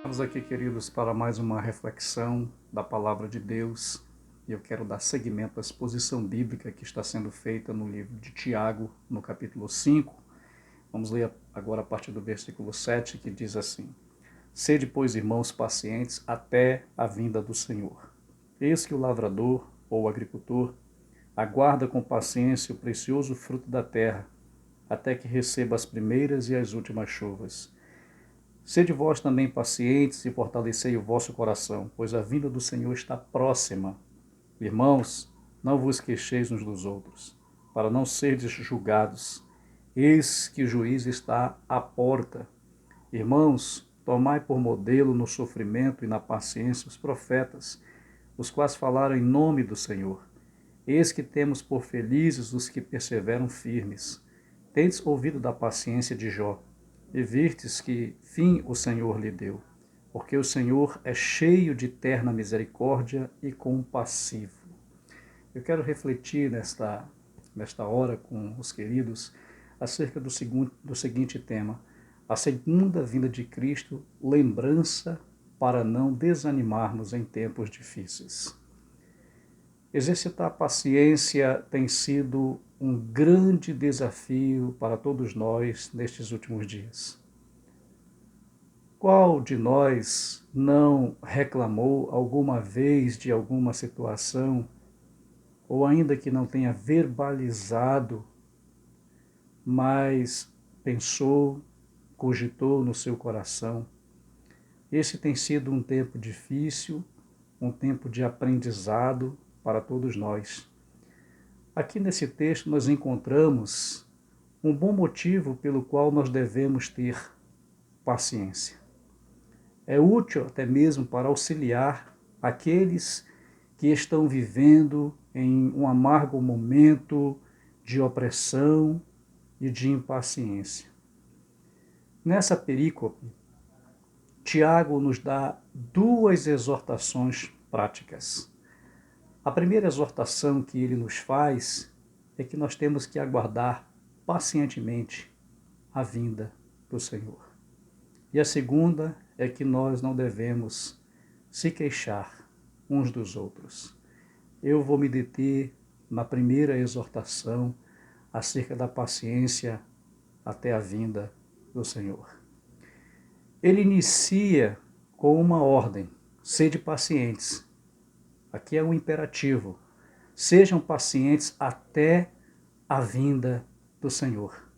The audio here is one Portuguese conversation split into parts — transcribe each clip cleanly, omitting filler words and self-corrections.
Estamos aqui, queridos, para mais uma reflexão da Palavra de Deus. E eu quero dar seguimento à exposição bíblica que está sendo feita no livro de Tiago, no capítulo 5. Vamos ler agora a partir do versículo 7, que diz assim: Sede, pois, irmãos, pacientes até a vinda do Senhor. Eis que o lavrador, ou agricultor, aguarda com paciência o precioso fruto da terra, até que receba as primeiras e as últimas chuvas. Sede vós também pacientes e fortalecei o vosso coração, pois a vinda do Senhor está próxima. Irmãos, não vos queixeis uns dos outros, para não serdes julgados. Eis que o juiz está à porta. Irmãos, tomai por modelo no sofrimento e na paciência os profetas, os quais falaram em nome do Senhor. Eis que temos por felizes os que perseveram firmes. Tendes ouvido da paciência de Jó, e vistes que fim o Senhor lhe deu, porque o Senhor é cheio de terna misericórdia e compassivo. Eu quero refletir nesta hora com os queridos acerca do seguinte tema: a segunda vinda de Cristo, lembrança para não desanimarmos em tempos difíceis. Exercitar a paciência tem sido um grande desafio para todos nós nestes últimos dias. Qual de nós não reclamou alguma vez de alguma situação, ou ainda que não tenha verbalizado, mas pensou, cogitou no seu coração? Esse tem sido um tempo difícil, um tempo de aprendizado para todos nós. Aqui nesse texto nós encontramos um bom motivo pelo qual nós devemos ter paciência. É útil até mesmo para auxiliar aqueles que estão vivendo em um amargo momento de opressão e de impaciência. Nessa perícope, Tiago nos dá duas exortações práticas. A primeira exortação que ele nos faz é que nós temos que aguardar pacientemente a vinda do Senhor. E a segunda é que nós não devemos se queixar uns dos outros. Eu vou me deter na primeira exortação acerca da paciência até a vinda do Senhor. Ele inicia com uma ordem: sede pacientes. Aqui é um imperativo. Sejam pacientes até a vinda do Senhor.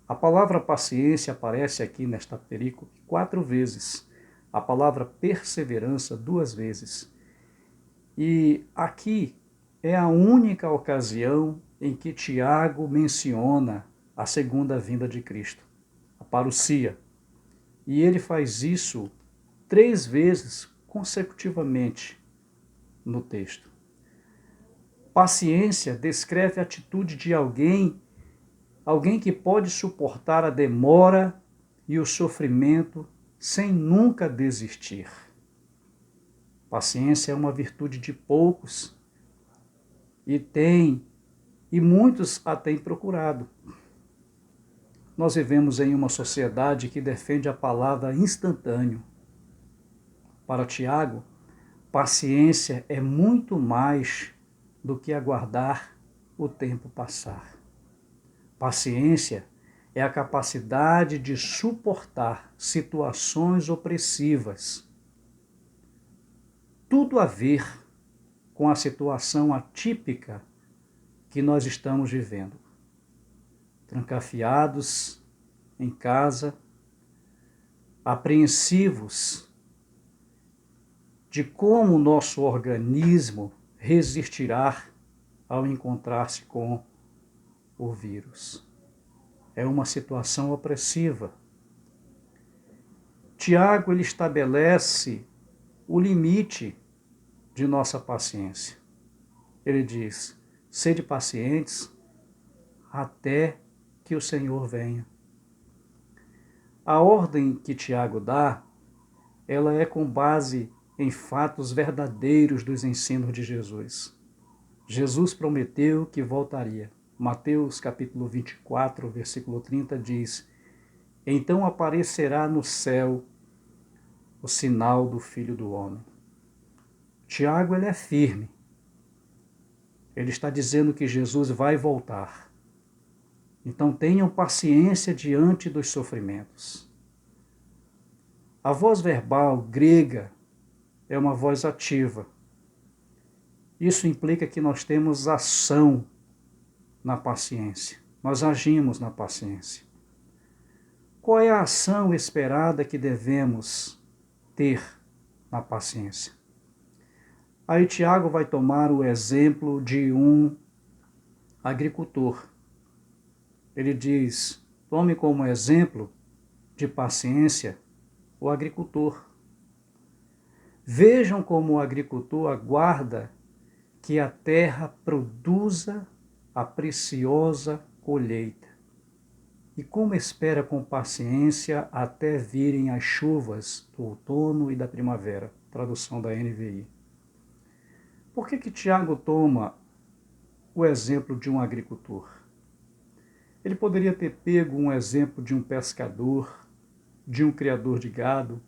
A palavra paciência aparece aqui nesta perícope 4 vezes. A palavra perseverança 2 vezes. E aqui é a única ocasião em que Tiago menciona a segunda vinda de Cristo, a parousia. E ele faz isso 3 vezes consecutivamente no texto. Paciência descreve a atitude de alguém que pode suportar a demora e o sofrimento sem nunca desistir. Paciência é uma virtude de poucos e muitos a têm procurado. Nós vivemos em uma sociedade que defende a palavra instantâneo. Para Tiago, paciência é muito mais do que aguardar o tempo passar. Paciência é a capacidade de suportar situações opressivas. Tudo a ver com a situação atípica que nós estamos vivendo. Trancafiados em casa, apreensivos de como o nosso organismo resistirá ao encontrar-se com o vírus. É uma situação opressiva. Tiago, ele estabelece o limite de nossa paciência. Ele diz: sede pacientes até que o Senhor venha. A ordem que Tiago dá, ela é com base em fatos verdadeiros dos ensinos de Jesus. Jesus prometeu que voltaria. Mateus capítulo 24, versículo 30 diz: Então aparecerá no céu o sinal do Filho do Homem. Tiago, ele é firme. Ele está dizendo que Jesus vai voltar. Então tenham paciência diante dos sofrimentos. A voz verbal grega é uma voz ativa. Isso implica que nós temos ação na paciência. Nós agimos na paciência. Qual é a ação esperada que devemos ter na paciência? Aí Tiago vai tomar o exemplo de um agricultor. Ele diz: tome como exemplo de paciência o agricultor. Vejam como o agricultor aguarda que a terra produza a preciosa colheita. E como espera com paciência até virem as chuvas do outono e da primavera. Tradução da NVI. Por que Tiago toma o exemplo de um agricultor? Ele poderia ter pego um exemplo de um pescador, de um criador de gado,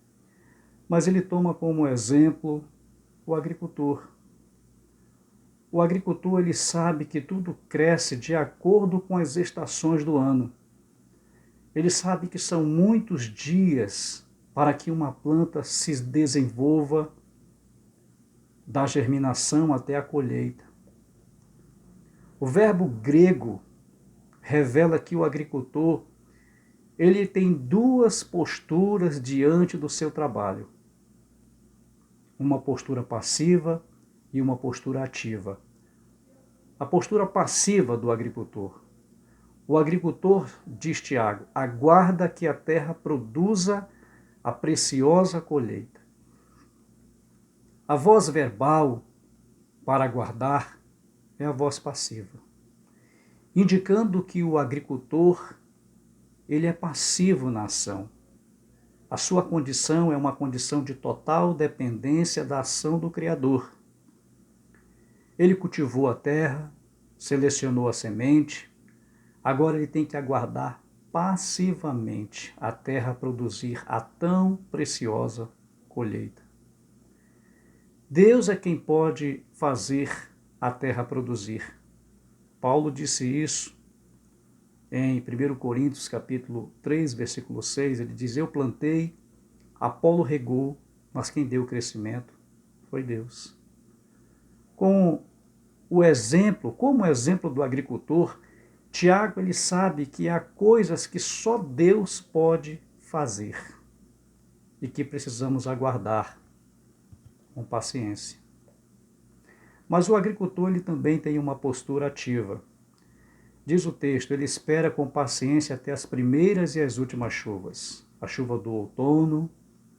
mas ele toma como exemplo o agricultor. O agricultor, ele sabe que tudo cresce de acordo com as estações do ano. Ele sabe que são muitos dias para que uma planta se desenvolva da germinação até a colheita. O verbo grego revela que o agricultor, ele tem duas posturas diante do seu trabalho. Uma postura passiva e uma postura ativa. A postura passiva do agricultor. O agricultor, diz Tiago, aguarda que a terra produza a preciosa colheita. A voz verbal para aguardar é a voz passiva, indicando que o agricultor, ele é passivo na ação. A sua condição é uma condição de total dependência da ação do Criador. Ele cultivou a terra, selecionou a semente, agora ele tem que aguardar passivamente a terra produzir a tão preciosa colheita. Deus é quem pode fazer a terra produzir. Paulo disse isso em 1 Coríntios capítulo 3, versículo 6, ele diz: eu plantei, Apolo regou, mas quem deu o crescimento foi Deus. Como o exemplo do agricultor, Tiago, ele sabe que há coisas que só Deus pode fazer e que precisamos aguardar com paciência. Mas o agricultor, ele também tem uma postura ativa. Diz o texto, ele espera com paciência até as primeiras e as últimas chuvas, a chuva do outono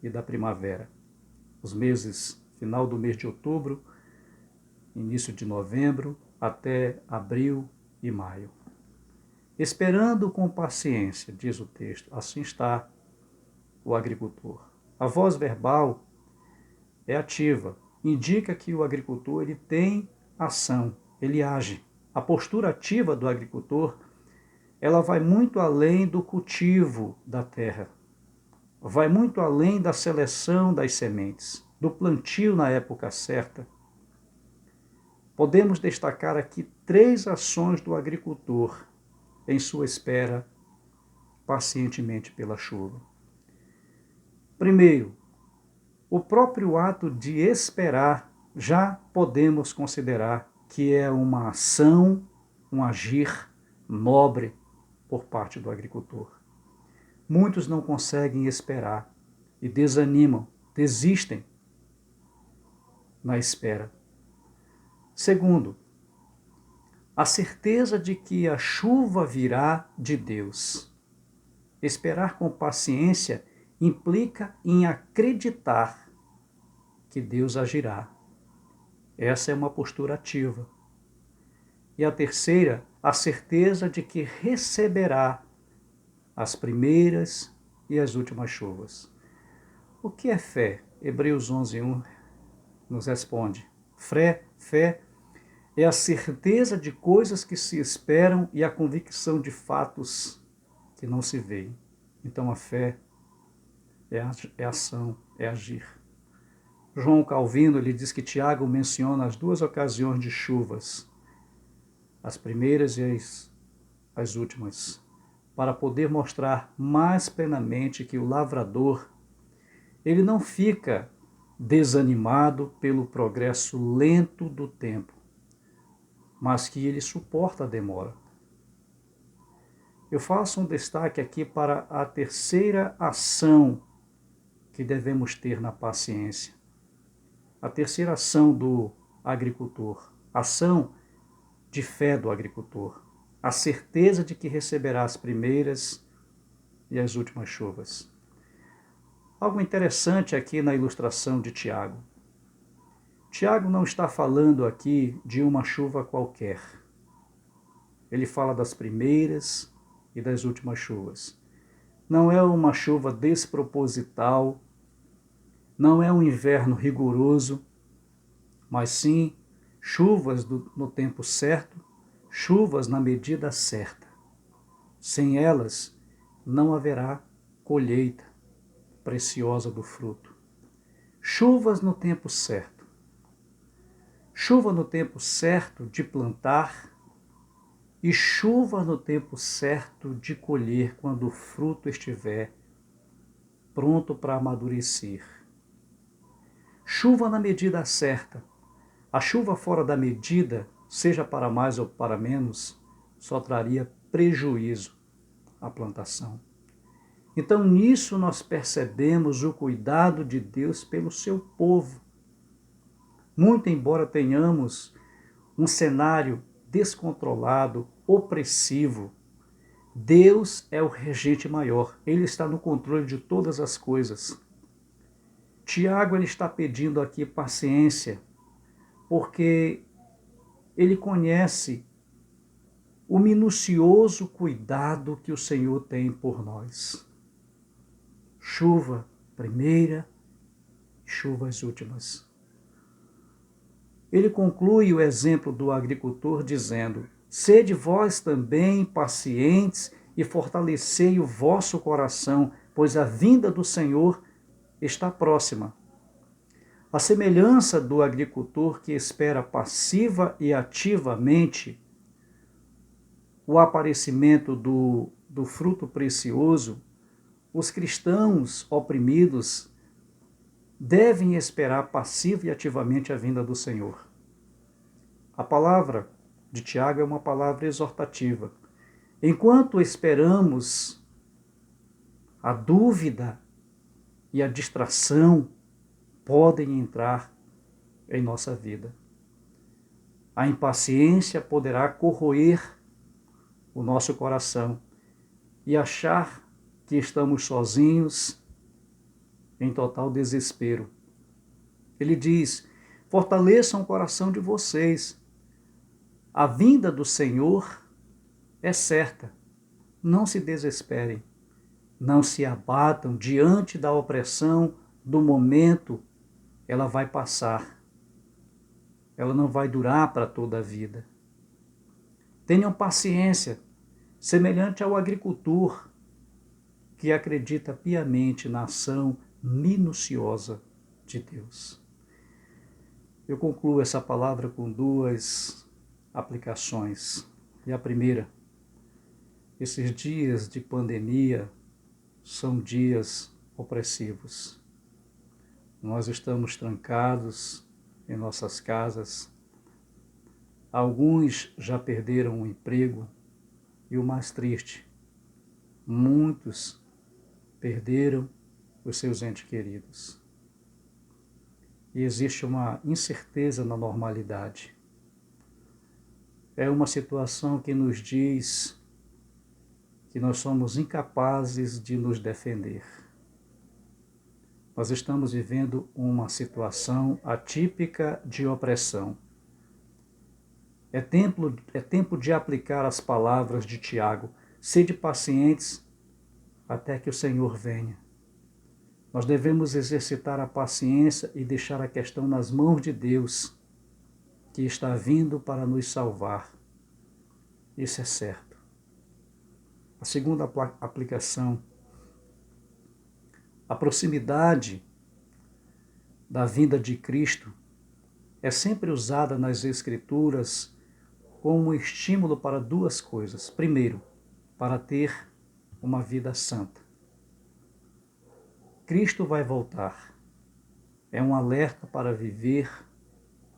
e da primavera. Os meses, final do mês de outubro, início de novembro, até abril e maio. Esperando com paciência, diz o texto, assim está o agricultor. A voz verbal é ativa, indica que o agricultor, ele tem ação, ele age. A postura ativa do agricultor, ela vai muito além do cultivo da terra, vai muito além da seleção das sementes, do plantio na época certa. Podemos destacar aqui 3 ações do agricultor em sua espera pacientemente pela chuva. Primeiro, o próprio ato de esperar já podemos considerar que é uma ação, um agir nobre por parte do agricultor. Muitos não conseguem esperar e desanimam, desistem na espera. Segundo, a certeza de que a chuva virá de Deus. Esperar com paciência implica em acreditar que Deus agirá. Essa é uma postura ativa. E a terceira, a certeza de que receberá as primeiras e as últimas chuvas. O que é fé? Hebreus 11:1 nos responde. Fé é a certeza de coisas que se esperam e a convicção de fatos que não se veem. Então a fé é ação, é agir. João Calvino ele diz que Tiago menciona as duas ocasiões de chuvas, as primeiras e as últimas, para poder mostrar mais plenamente que o lavrador ele não fica desanimado pelo progresso lento do tempo, mas que ele suporta a demora. Eu faço um destaque aqui para a terceira ação que devemos ter na paciência. A terceira ação do agricultor, ação de fé do agricultor, a certeza de que receberá as primeiras e as últimas chuvas. Algo interessante aqui na ilustração de Tiago. Tiago não está falando aqui de uma chuva qualquer. Ele fala das primeiras e das últimas chuvas. Não é uma chuva desproposital, não é um inverno rigoroso, mas sim chuvas no tempo certo, chuvas na medida certa. Sem elas, não haverá colheita preciosa do fruto. Chuvas no tempo certo. Chuva no tempo certo de plantar e chuva no tempo certo de colher quando o fruto estiver pronto para amadurecer. Chuva na medida certa. A chuva fora da medida, seja para mais ou para menos, só traria prejuízo à plantação. Então, nisso nós percebemos o cuidado de Deus pelo seu povo. Muito embora tenhamos um cenário descontrolado, opressivo, Deus é o regente maior. Ele está no controle de todas as coisas. Tiago ele está pedindo aqui paciência, porque ele conhece o minucioso cuidado que o Senhor tem por nós. Chuva primeira, chuvas últimas. Ele conclui o exemplo do agricultor dizendo: sede vós também pacientes e fortalecei o vosso coração, pois a vinda do Senhor está próxima. A semelhança do agricultor que espera passiva e ativamente o aparecimento do fruto precioso, os cristãos oprimidos devem esperar passiva e ativamente a vinda do Senhor. A palavra de Tiago é uma palavra exortativa. Enquanto esperamos, a dúvida e a distração podem entrar em nossa vida. A impaciência poderá corroer o nosso coração e achar que estamos sozinhos em total desespero. Ele diz: fortaleçam o coração de vocês. A vinda do Senhor é certa. Não se desesperem. Não se abatam diante da opressão do momento. Ela vai passar. Ela não vai durar para toda a vida. Tenham paciência, semelhante ao agricultor que acredita piamente na ação minuciosa de Deus. Eu concluo essa palavra com duas aplicações. E a primeira: esses dias de pandemia são dias opressivos. Nós estamos trancados em nossas casas. Alguns já perderam o emprego e o mais triste, muitos perderam os seus entes queridos. E existe uma incerteza na normalidade. É uma situação que nos diz que nós somos incapazes de nos defender. Nós estamos vivendo uma situação atípica de opressão. É tempo de aplicar as palavras de Tiago: sede pacientes até que o Senhor venha. Nós devemos exercitar a paciência e deixar a questão nas mãos de Deus, que está vindo para nos salvar. Isso é certo. A segunda aplicação: a proximidade da vinda de Cristo é sempre usada nas Escrituras como um estímulo para duas coisas. Primeiro, para ter uma vida santa. Cristo vai voltar. É um alerta para viver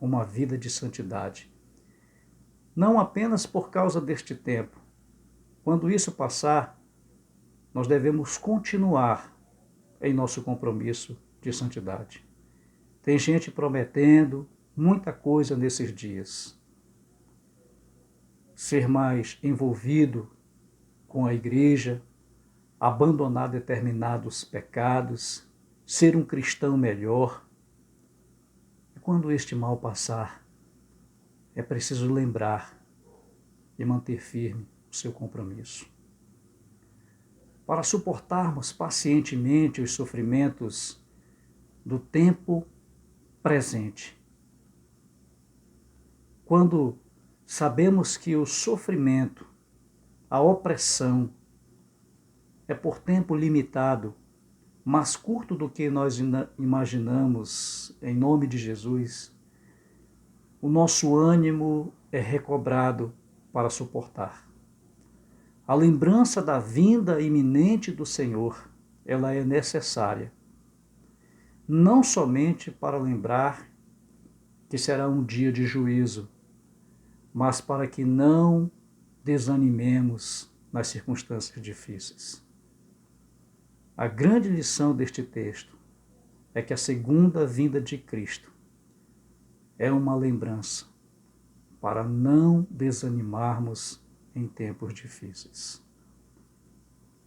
uma vida de santidade. Não apenas por causa deste tempo. Quando isso passar, nós devemos continuar em nosso compromisso de santidade. Tem gente prometendo muita coisa nesses dias. Ser mais envolvido com a igreja, abandonar determinados pecados, ser um cristão melhor. E quando este mal passar, é preciso lembrar e manter firme o seu compromisso. Para suportarmos pacientemente os sofrimentos do tempo presente. Quando sabemos que o sofrimento, a opressão, é por tempo limitado, mais curto do que nós imaginamos, em nome de Jesus, o nosso ânimo é recobrado para suportar. A lembrança da vinda iminente do Senhor, ela é necessária, não somente para lembrar que será um dia de juízo, mas para que não desanimemos nas circunstâncias difíceis. A grande lição deste texto é que a segunda vinda de Cristo é uma lembrança para não desanimarmos em tempos difíceis.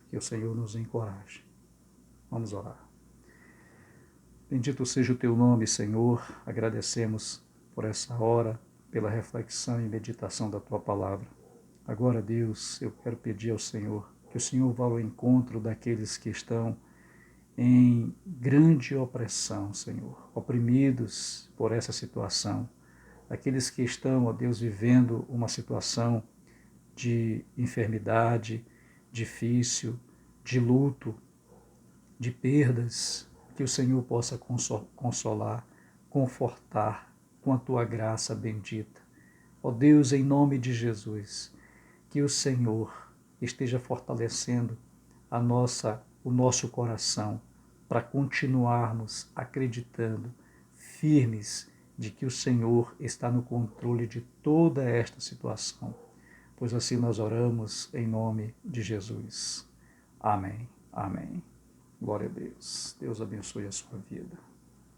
Que o Senhor nos encoraje. Vamos orar. Bendito seja o teu nome, Senhor. Agradecemos por essa hora, pela reflexão e meditação da tua palavra. Agora, Deus, eu quero pedir ao Senhor que o Senhor vá ao encontro daqueles que estão em grande opressão, Senhor, oprimidos por essa situação. Aqueles que estão, ó Deus, vivendo uma situação de enfermidade difícil, de luto, de perdas, que o Senhor possa consolar, confortar com a tua graça bendita. Ó Deus, em nome de Jesus, que o Senhor esteja fortalecendo o nosso coração para continuarmos acreditando, firmes de que o Senhor está no controle de toda esta situação. Pois assim nós oramos em nome de Jesus. Amém. Amém. Glória a Deus. Deus abençoe a sua vida.